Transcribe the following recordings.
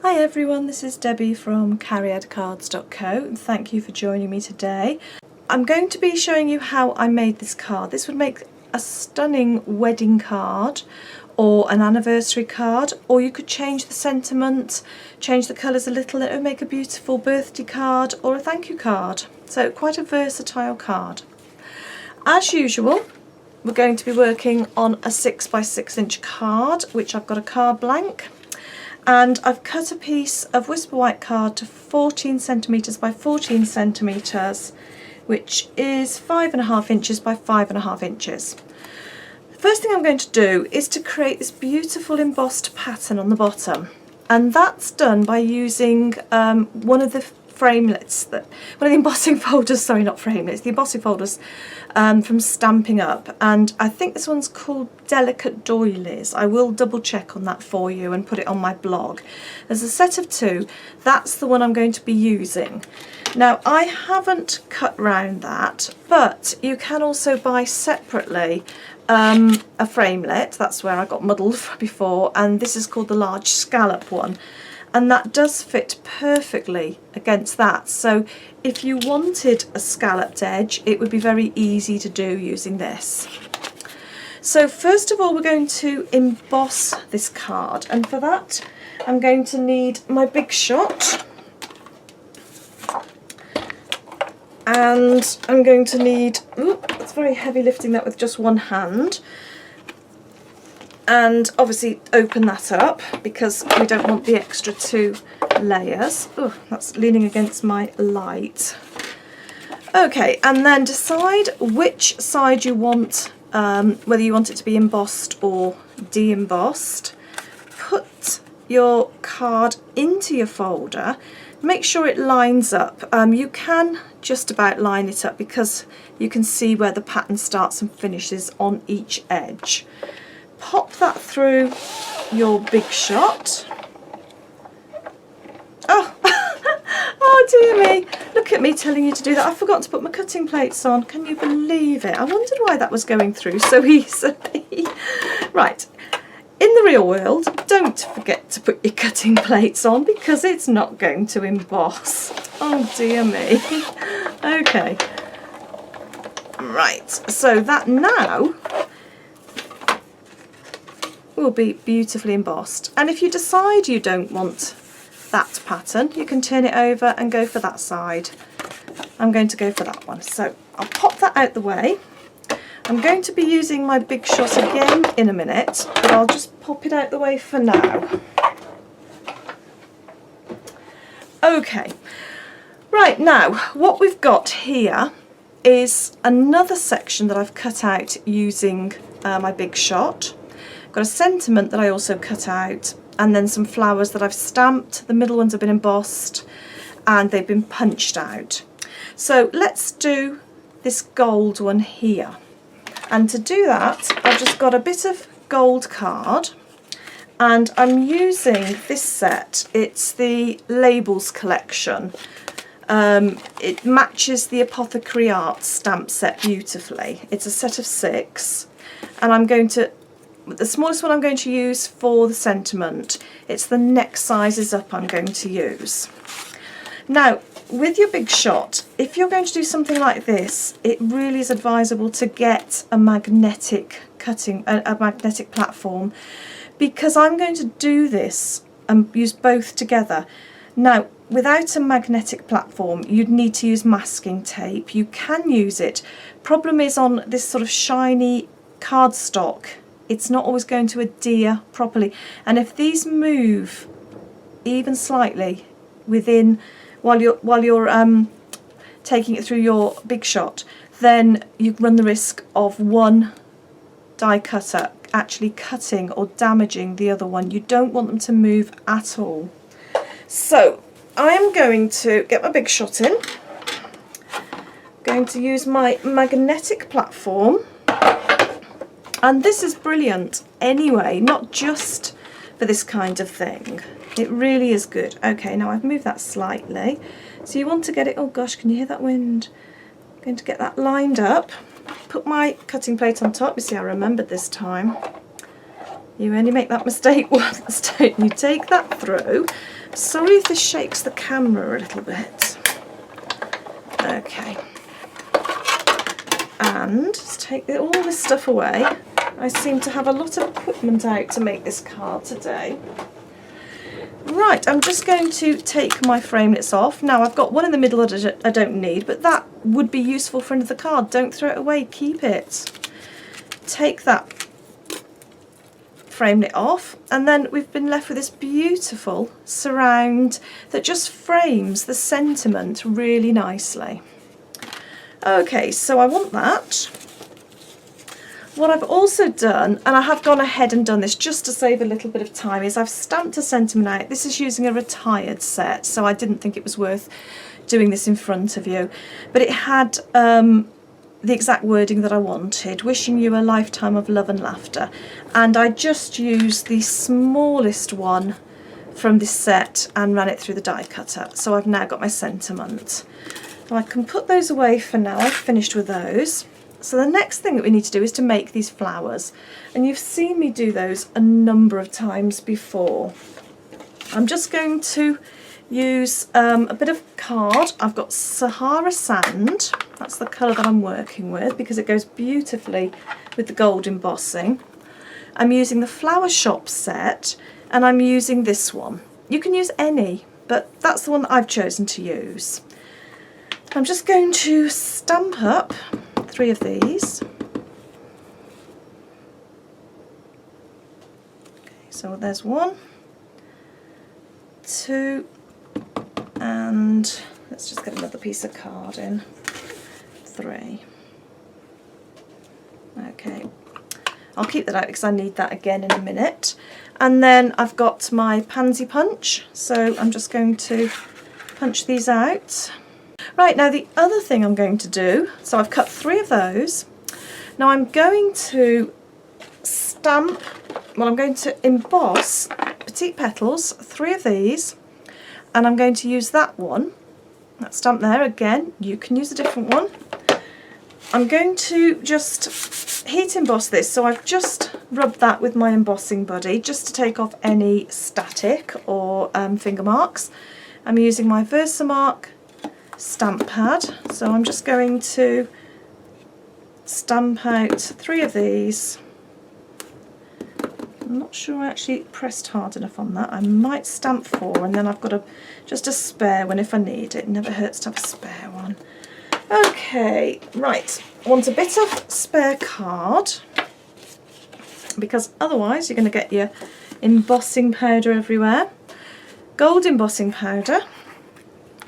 Hi everyone, this is Debbie from cariadcards.co and thank you for joining me today. I'm going to be showing you how I made this card. This would make a stunning wedding card or an anniversary card, or you could change the sentiment, change the colours a little, it would make a beautiful birthday card or a thank you card. So quite a versatile card. As usual, we're going to be working on a 6 by 6 inch card, which I've got a card blank. And I've cut a piece of Whisper White card to 14 centimetres by 14 centimetres, which is 5.5 inches by 5.5 inches. The first thing I'm going to do is to create this beautiful embossed pattern on the bottom, and that's done by using one of the embossing folders, sorry, not framelits, the embossing folders from Stampin Up, and I think this one's called Delicate Doilies. I will double check on that for you and put it on my blog. There's a set of two, that's the one I'm going to be using. Now I haven't cut round that, but you can also buy separately a framelit, that's where I got muddled before, and this is called the large scallop one. And that does fit perfectly against that. So if you wanted a scalloped edge, it would be very easy to do using this. So first of all, we're going to emboss this card, and for that I'm going to need my big shot, and I'm going to need, it's very heavy lifting that with just one hand, and obviously open that up because we don't want the extra 2 layers. Oh, that's leaning against my light. Okay, and then decide which side you want, whether you want it to be embossed or de-embossed. Put your card into your folder, make sure it lines up. You can just about line it up because you can see where the pattern starts and finishes on each edge. Pop that through your big shot. Oh, oh dear me, look at me telling you to do that. I forgot to put my cutting plates on. Can you believe it? I wondered why that was going through so easily. Right, in the real world, don't forget to put your cutting plates on because it's not going to emboss. Oh dear me. Okay. Right, so that now will be beautifully embossed, and if you decide you don't want that pattern, you can turn it over and go for that side. I'm going to go for that one, so I'll pop that out the way. I'm going to be using my big shot again in a minute, but I'll just pop it out the way for now. Okay, right, now what we've got here is another section that I've cut out using my big shot. Got a sentiment that I also cut out, and then some flowers that I've stamped. The middle ones have been embossed and they've been punched out. So let's do this gold one here, and to do that I've just got a bit of gold card and I'm using this set. It's the Labels collection. It matches the Apothecary Art stamp set beautifully. It's a set of 6, and I'm going to, the smallest one I'm going to use for the sentiment. It's the next sizes up I'm going to use. Now with your big shot, if you're going to do something like this, it really is advisable to get a magnetic cutting, a magnetic platform, because I'm going to do this and use both together. Now without a magnetic platform you'd need to use masking tape. You can use it. Problem is, on this sort of shiny cardstock, it's not always going to adhere properly, and if these move even slightly within while you're taking it through your big shot, then you run the risk of one die cutter actually cutting or damaging the other one. You don't want them to move at all. So I am going to get my big shot in. I'm going to use my magnetic platform. And this is brilliant anyway, not just for this kind of thing. It really is good. Okay, now I've moved that slightly. So you want to get it, oh gosh, can you hear that wind? I'm going to get that lined up. Put my cutting plate on top. You see, I remembered this time. You only make that mistake once, don't you? Take that through. Sorry if this shakes the camera a little bit. Okay. And let's take all this stuff away. I seem to have a lot of equipment out to make this card today. Right, I'm just going to take my framelits off. Now I've got one in the middle that I don't need, but that would be useful for another card. Don't throw it away, keep it. Take that framelit off, and then we've been left with this beautiful surround that just frames the sentiment really nicely. Okay, so I want that. What I've also done, and I have gone ahead and done this just to save a little bit of time, is I've stamped a sentiment out. This is using a retired set, so I didn't think it was worth doing this in front of you. But it had the exact wording that I wanted, wishing you a lifetime of love and laughter. And I just used the smallest one from this set and ran it through the die cutter. So I've now got my sentiment. Now I can put those away for now. I've finished with those. So the next thing that we need to do is to make these flowers, and you've seen me do those a number of times before. I'm just going to use a bit of card. I've got Sahara Sand, that's the colour that I'm working with because it goes beautifully with the gold embossing. I'm using the Flower Shop set, and I'm using this one. You can use any, but that's the one that I've chosen to use. I'm just going to stamp up 3 of these. Okay, so there's 1, 2, and let's just get another piece of card in. 3. Okay, I'll keep that out because I need that again in a minute. And then I've got my pansy punch, so I'm just going to punch these out. Right, now the other thing I'm going to do, so I've cut 3 of those. Now I'm going to stamp, well, I'm going to emboss Petite Petals, 3 of these, and I'm going to use that one, that stamp there. Again, you can use a different one. I'm going to just heat emboss this, so I've just rubbed that with my embossing buddy just to take off any static or finger marks. I'm using my Versamark stamp pad, so I'm just going to stamp out 3 of these. I'm not sure I actually pressed hard enough on that. I might stamp 4, and then I've got just a spare one if I need it. It never hurts to have a spare one. Okay, right, I want a bit of spare card because otherwise you're going to get your embossing powder everywhere. Gold embossing powder,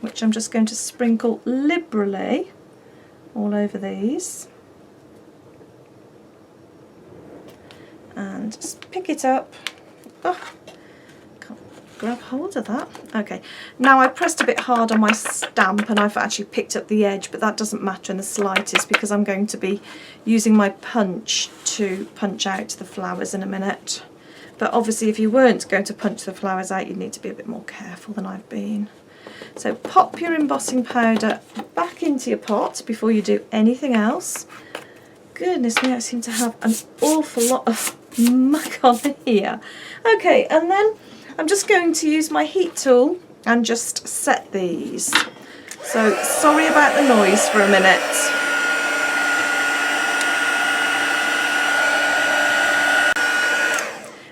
which I'm just going to sprinkle liberally all over these. And just pick it up. Oh, can't grab hold of that. Okay, now I pressed a bit hard on my stamp and I've actually picked up the edge, but that doesn't matter in the slightest because I'm going to be using my punch to punch out the flowers in a minute. But obviously if you weren't going to punch the flowers out, you'd need to be a bit more careful than I've been. So pop your embossing powder back into your pot before you do anything else. Goodness me, I seem to have an awful lot of muck on here. Okay, and then I'm just going to use my heat tool and just set these. So sorry about the noise for a minute.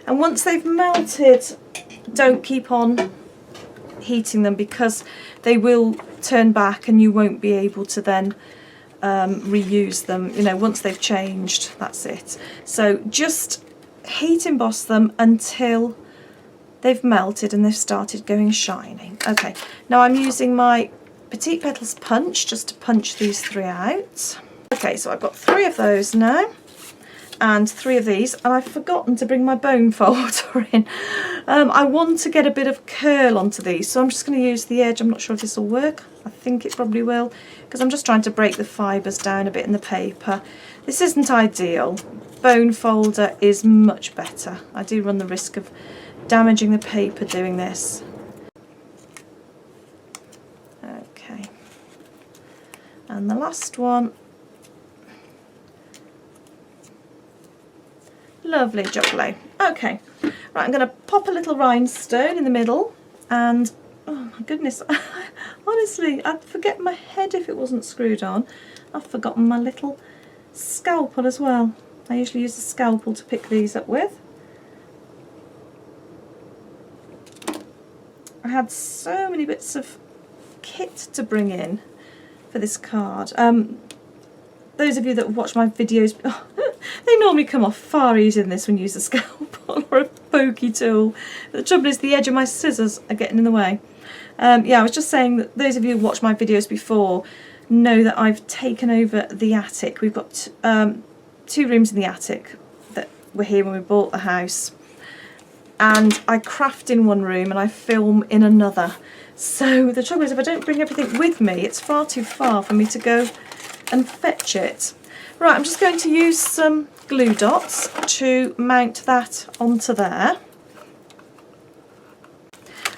And once they've melted, don't keep on heating them because they will turn back and you won't be able to then reuse them. You know, once they've changed, that's it. So just heat emboss them until they've melted and they've started going shiny. Okay, now I'm using my Petite Petals punch just to punch these 3 out. Okay, so I've got 3 of those now and 3 of these, and I've forgotten to bring my bone folder in. I want to get a bit of curl onto these, so I'm just going to use the edge. I'm not sure if this will work. I think it probably will, because I'm just trying to break the fibres down a bit in the paper. This isn't ideal. Bone folder is much better. I do run the risk of damaging the paper doing this. Okay. And the last one. Lovely jubbly. Okay, right, I'm going to pop a little rhinestone in the middle, and oh my goodness, honestly, I'd forget my head if it wasn't screwed on. I've forgotten my little scalpel as well. I usually use a scalpel to pick these up with. I had so many bits of kit to bring in for this card. Those of you that watch my videos, they normally come off far easier than this when you use a scalpel or a pokey tool. But the trouble is the edge of my scissors are getting in the way. Yeah, I was just saying that those of you who watched my videos before know that I've taken over the attic. We've got 2 rooms in the attic that were here when we bought the house. And I craft in one room and I film in another. So the trouble is, if I don't bring everything with me, it's far too far for me to go and fetch it. Right, I'm just going to use some glue dots to mount that onto there.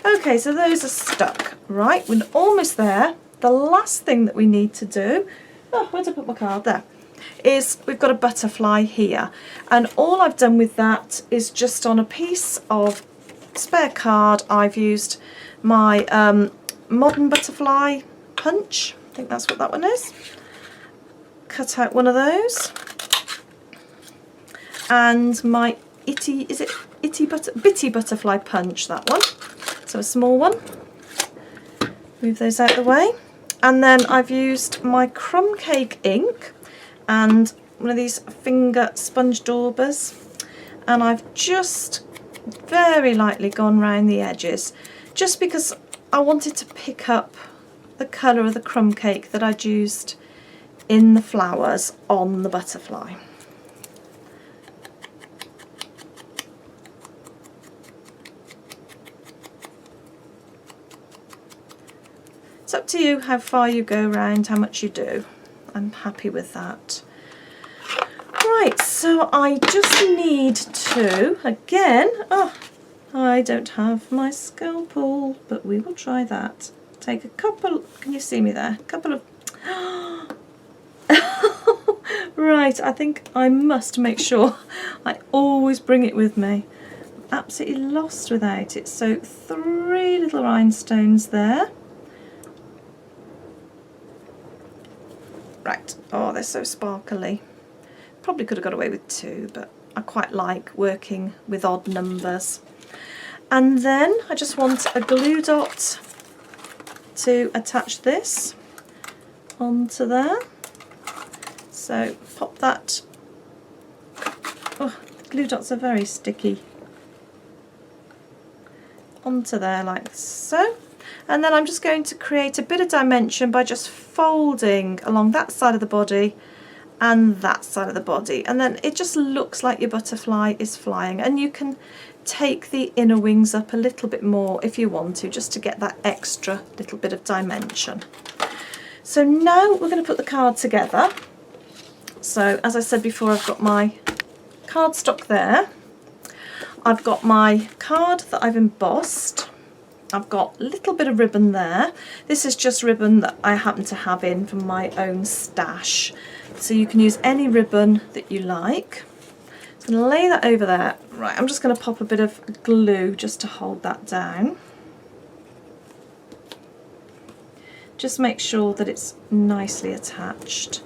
Okay, so those are stuck. Right, we're almost there. The last thing that we need to do, oh, where did I put my card? There, is we've got a butterfly here. And all I've done with that is just on a piece of spare card, I've used my modern butterfly punch. I think that's what that one is. Cut out one of those. And my bitty butterfly punch, that one. So a small one. Move those out of the way. And then I've used my crumb cake ink and one of these finger sponge daubers, and I've just very lightly gone round the edges just because I wanted to pick up the colour of the crumb cake that I'd used in the flowers on the butterfly. It's up to you how far you go round, how much you do. I'm happy with that. Right, so I just need to, again, oh, I don't have my scalpel, but we will try that. Take a couple, can you see me there? A couple of, right, I think I must make sure I always bring it with me. I'm absolutely lost without it. So 3 little rhinestones there. Right, oh, they're so sparkly. Probably could have got away with 2, but I quite like working with odd numbers. And then I just want a glue dot to attach this onto there. So pop that. Oh, glue dots are very sticky. Onto there like so. And then I'm just going to create a bit of dimension by just folding along that side of the body and that side of the body, and then it just looks like your butterfly is flying. And you can take the inner wings up a little bit more if you want to, just to get that extra little bit of dimension. So now we're going to put the card together. So as I said before, I've got my cardstock there. I've got my card that I've embossed. I've got a little bit of ribbon there. This is just ribbon that I happen to have in from my own stash. So you can use any ribbon that you like. I'm going to lay that over there. Right, I'm just going to pop a bit of glue just to hold that down. Just make sure that it's nicely attached.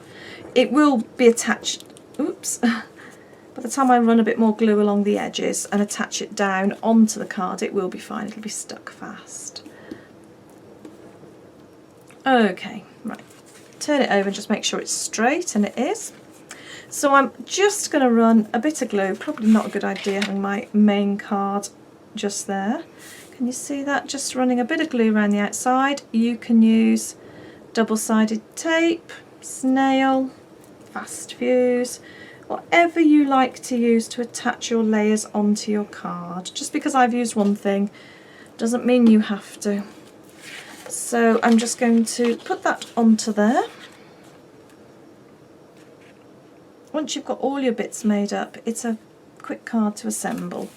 It will be attached, oops, by the time I run a bit more glue along the edges and attach it down onto the card, it will be fine, it'll be stuck fast. Okay, right, turn it over and just make sure it's straight, and it is. So I'm just going to run a bit of glue, probably not a good idea having my main card just there. Can you see that? Just running a bit of glue around the outside. You can use double-sided tape, snail, fast fuse, whatever you like to use to attach your layers onto your card. Just because I've used one thing doesn't mean you have to. So I'm just going to put that onto there. Once you've got all your bits made up, it's a quick card to assemble.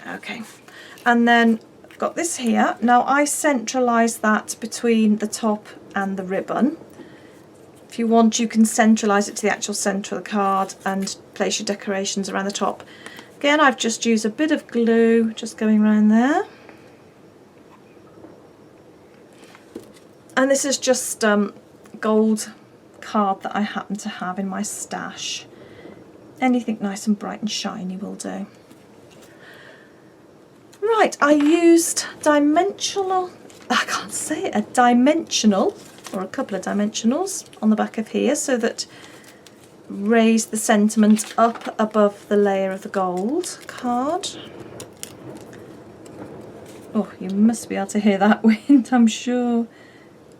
Okay, and then I've got this here. Now I centralise that between the top and the ribbon. If If you want, you can centralise it to the actual centre of the card and place your decorations around the top. Again, I've just used a bit of glue, just going around there. And this is just gold card that I happen to have in my stash. Anything nice and bright and shiny will do. Right, I used dimensional, I can't say it, a dimensional, or a couple of dimensionals on the back of here, so that raise the sentiment up above the layer of the gold card. Oh, you must be able to hear that wind, I'm sure.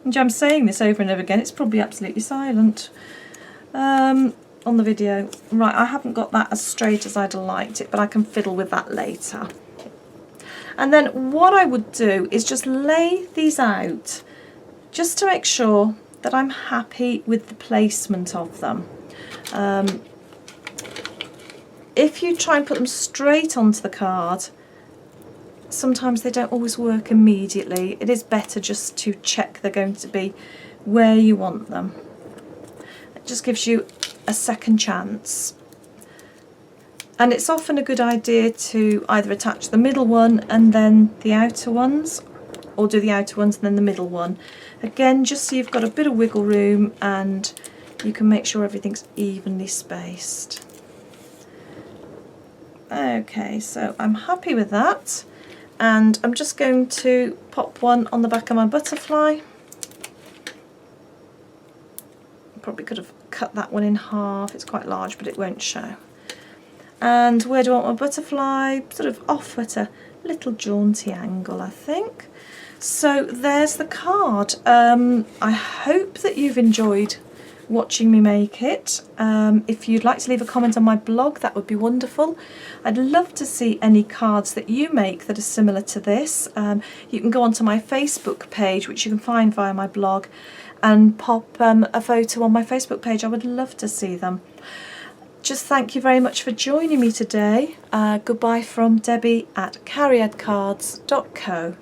And I'm saying this over and over again, it's probably absolutely silent on the video. Right, I haven't got that as straight as I'd liked it, but I can fiddle with that later. And then what I would do is just lay these out just to make sure that I'm happy with the placement of them. If you try and put them straight onto the card, sometimes they don't always work immediately. It is better just to check they're going to be where you want them. It just gives you a second chance. And it's often a good idea to either attach the middle one and then the outer ones, or do the outer ones and then the middle one. Again, just so you've got a bit of wiggle room and you can make sure everything's evenly spaced. Okay, so I'm happy with that. And I'm just going to pop one on the back of my butterfly. Probably could have cut that one in half, it's quite large but it won't show. And where do I want my butterfly? Sort of off at a little jaunty angle, I think. So there's the card. I hope that you've enjoyed watching me make it. If you'd like to leave a comment on my blog, that would be wonderful. I'd love to see any cards that you make that are similar to this. You can go onto my Facebook page, which you can find via my blog, and pop a photo on my Facebook page. I would love to see them. Just thank you very much for joining me today. Goodbye from Debbie at cariadcards.co.